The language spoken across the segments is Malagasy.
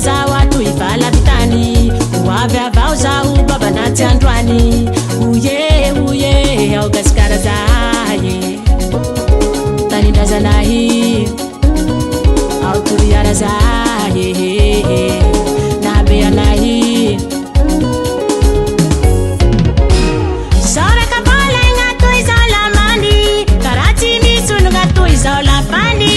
zao atoy valavitany hoavy avao zao babanaty androany oye ao gasikara zaye tanindrazanahy ao toriara zaye nabe anahy saraka bala gnatoy zao lamany karaha tsy mitsono gnatoy zao lapany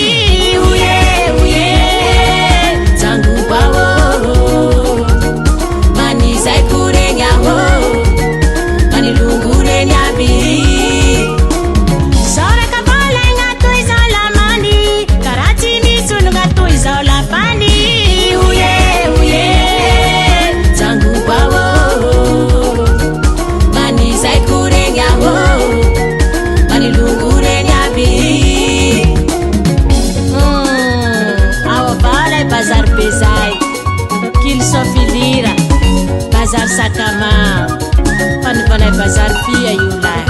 bazar sakama panipanay bazar fia iolay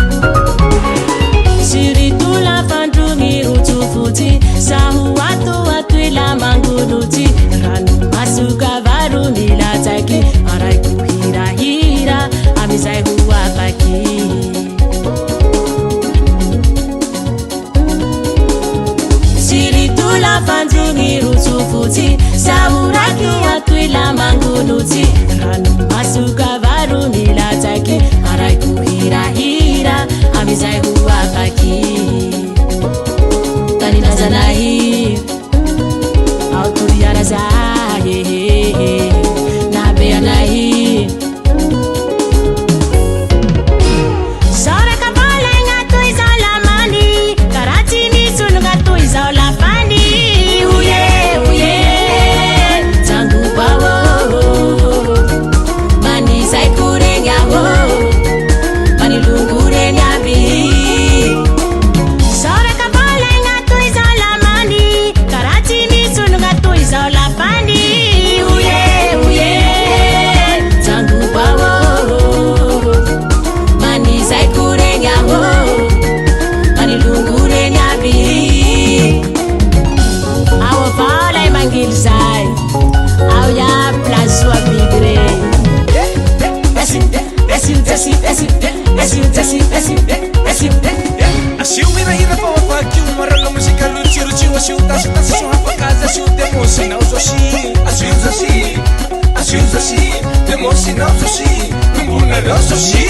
siritula fandrongy rojo fotsy saho ato ila mangonotsy rano masoka varo milatsaky araiko hirahira amizay ho afaky siritula fandrongy rojo fotsy saho ato ila mangonotsy rano masuka varo milatsaky araiko hirahira amizay ho afaky tanindrazanahy ao toriara zaye nabe anahy saraka bala gnatoy zao lamany karaha tsy mitsono gnatoy zao lapany Asiu hira fa wafakiu marala musika luciruci asiu tasitasi so hapakaza asiu demosina uzoshi asiu zoshi demosina uzoshi nguna rososhi